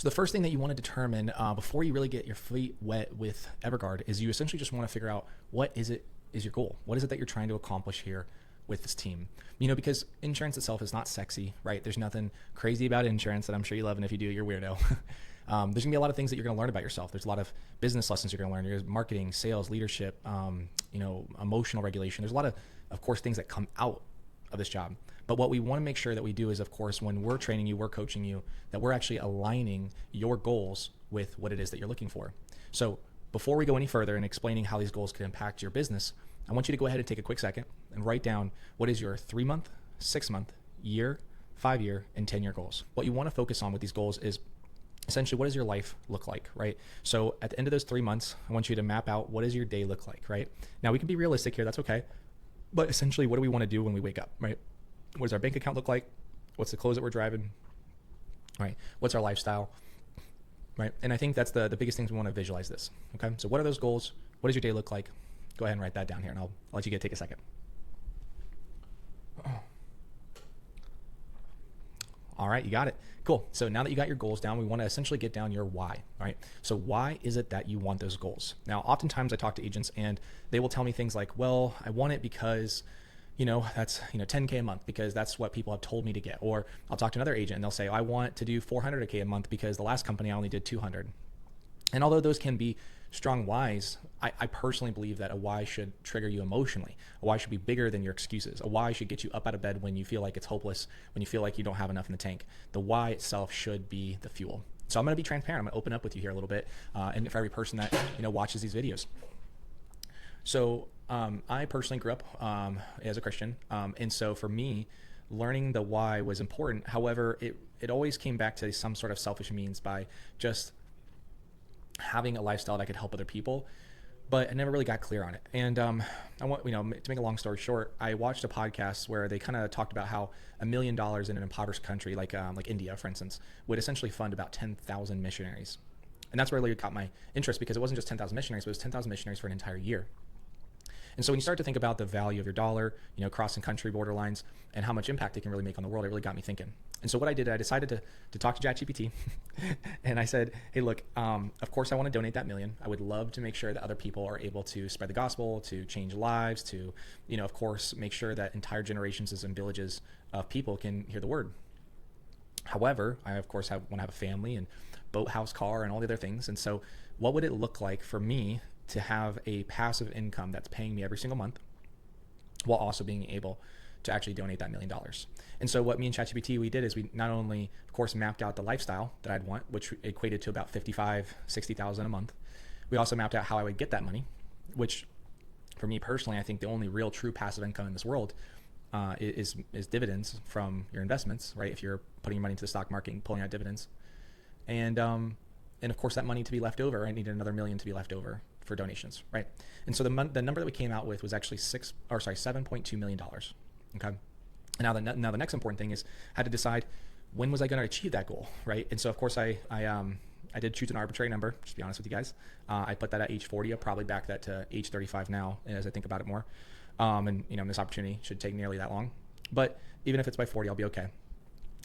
So the first thing that you want to determine before you really get your feet wet with Everguard is you essentially just want to figure out what is your goal? What is it that you're trying to accomplish here with this team? Because insurance itself is not sexy, right? There's nothing crazy about insurance that I'm sure you love, and if you do, you're a weirdo. There's gonna be a lot of things that you're gonna learn about yourself. There's a lot of business lessons you're gonna learn. There's marketing, sales, leadership, emotional regulation. There's a lot of course, things that come out of this job. But what we want to make sure that we do is, of course, when we're training you, we're coaching you, that we're actually aligning your goals with what it is that you're looking for. So before we go any further in explaining how these goals could impact your business, I want you to go ahead and take a quick second and write down what is your 3-month, 6-month, year, 5-year, and 10-year goals. What you want to focus on with these goals is essentially what does your life look like, right? So at the end of those 3 months, I want you to map out what does your day look like, right? Now we can be realistic here, that's okay. But essentially, what do we want to do when we wake up, right? What does our bank account look like? What's the clothes that we're driving, right? What's our lifestyle, right? And I think that's the biggest things we want to visualize this, okay? So what are those goals? What does your day look like? Go ahead and write that down here, and I'll let you take a second. All right, you got it. Cool. So now that you got your goals down, we want to essentially get down your why, right? So why is it that you want those goals? Now, oftentimes I talk to agents and they will tell me things like, well, I want it because, that's, 10K a month because that's what people have told me to get. Or I'll talk to another agent and they'll say, I want to do 400K a month because the last company I only did 200. And although those can be strong whys, I personally believe that a why should trigger you emotionally. A why should be bigger than your excuses. A why should get you up out of bed when you feel like it's hopeless, when you feel like you don't have enough in the tank. The why itself should be the fuel. So I'm going to be transparent. I'm going to open up with you here a little bit, and for every person that watches these videos. So I personally grew up as a Christian, and so for me, learning the why was important. However, it always came back to some sort of selfish means by just having a lifestyle that could help other people, but I never really got clear on it. And I want, to make a long story short, I watched a podcast where they kind of talked about how $1 million in an impoverished country like India, for instance, would essentially fund about 10,000 missionaries. And that's where it really caught my interest, because it wasn't just 10,000 missionaries, but it was 10,000 missionaries for an entire year. And so when you start to think about the value of your dollar, crossing country border lines and how much impact it can really make on the world, it really got me thinking. And so what I did, I decided to talk to ChatGPT and I said, hey, look, of course I want to donate that $1 million. I would love to make sure that other people are able to spread the gospel, to change lives, to, of course, make sure that entire generations and villages of people can hear the word. However, I, of course, want to have a family and boat, house, car, and all the other things. And so what would it look like for me to have a passive income that's paying me every single month while also being able to actually donate that $1 million? And so what me and ChatGPT we did is we not only, of course, mapped out the lifestyle that I'd want, which equated to about $55,000-$60,000 a month. We also mapped out how I would get that money, which for me personally, I think the only real true passive income in this world is dividends from your investments, right? If you're putting your money into the stock market and pulling out dividends. And of course that money to be left over, I needed another $1 million to be left over for donations, right? And so the number that we came out with was actually $7.2 million. Okay. Now the next important thing is I had to decide when was I going to achieve that goal, right? And so of course I did choose an arbitrary number, just to be honest with you guys. I put that at age 40. I'll probably back that to age 35 now as I think about it more. And this opportunity should take nearly that long, but even if it's by 40, I'll be okay.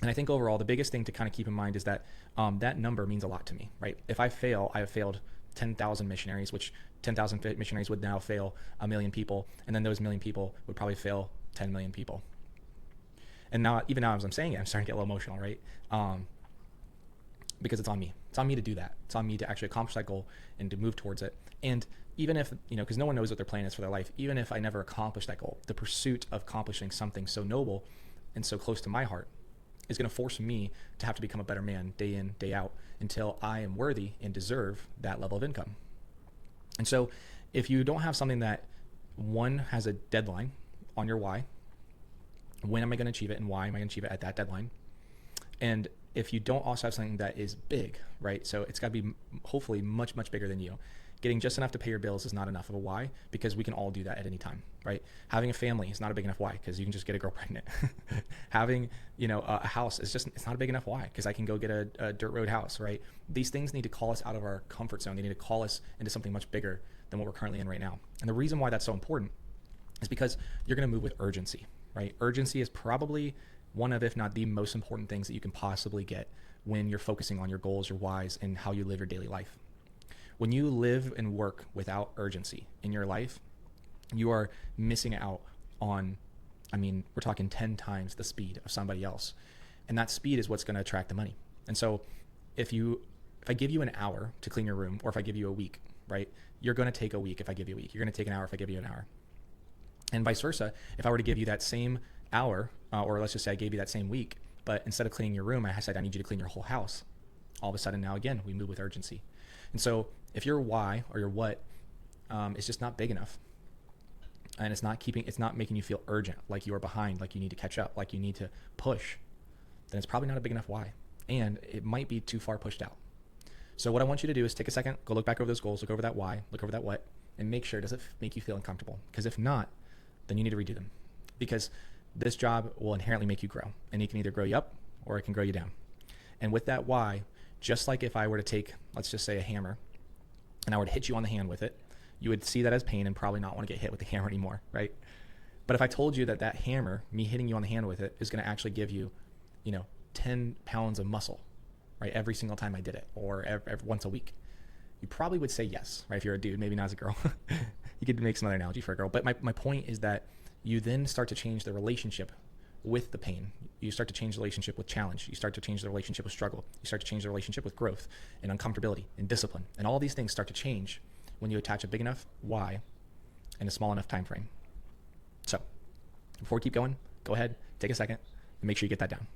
And I think overall, the biggest thing to kind of keep in mind is that that number means a lot to me, right? If I fail, I have failed 10,000 missionaries, which 10,000 missionaries would now fail 1 million people. And then those 1 million people would probably fail 10 million people. And now, even now as I'm saying it, I'm starting to get a little emotional, right? Because it's on me. It's on me to do that. It's on me to actually accomplish that goal and to move towards it. And even if, because no one knows what their plan is for their life, even if I never accomplish that goal, the pursuit of accomplishing something so noble and so close to my heart is going to force me to have to become a better man day in, day out until I am worthy and deserve that level of income. And so if you don't have something that, one, has a deadline on your why, when am I going to achieve it and why am I going to achieve it at that deadline? And if you don't also have something that is big, right? So it's got to be hopefully much, much bigger than you. Getting just enough to pay your bills is not enough of a why, because we can all do that at any time, right? Having a family is not a big enough why, because you can just get a girl pregnant. Having, a house is it's not a big enough why, because I can go get a dirt road house, right? These things need to call us out of our comfort zone. They need to call us into something much bigger than what we're currently in right now. And the reason why that's so important is because you're going to move with urgency, right? Urgency is probably one of, if not the most important things that you can possibly get when you're focusing on your goals, your whys, and how you live your daily life. When you live and work without urgency in your life, you are missing out on, we're talking 10 times the speed of somebody else. And that speed is what's going to attract the money. And so if I give you an hour to clean your room, or if I give you a week, right? You're going to take a week if I give you a week. You're going to take an hour if I give you an hour. And vice versa. If I were to give you that same hour, or let's just say I gave you that same week, but instead of cleaning your room, I said, I need you to clean your whole house. All of a sudden now, again, we move with urgency. And so if your why or your what is just not big enough, and it's not making you feel urgent, like you are behind, like you need to catch up, like you need to push, then it's probably not a big enough why. And it might be too far pushed out. So what I want you to do is take a second, go look back over those goals, look over that why, look over that what, and make sure, does it make you feel uncomfortable? Because if not, then you need to redo them. Because this job will inherently make you grow, and it can either grow you up or it can grow you down. And with that why, just like if I were to take, let's just say, a hammer, and I were to hit you on the hand with it, you would see that as pain and probably not want to get hit with the hammer anymore, right? But if I told you that that hammer, me hitting you on the hand with it, is going to actually give you, 10 pounds of muscle, right? Every single time I did it, or every once a week, you probably would say yes, right? If you're a dude, maybe not as a girl. You could make some other analogy for a girl. But my point is that you then start to change the relationship with the pain. You start to change the relationship with challenge. You start to change the relationship with struggle. You start to change the relationship with growth and uncomfortability and discipline. And all these things start to change when you attach a big enough why in a small enough time frame. So before we keep going, go ahead, take a second, and make sure you get that down.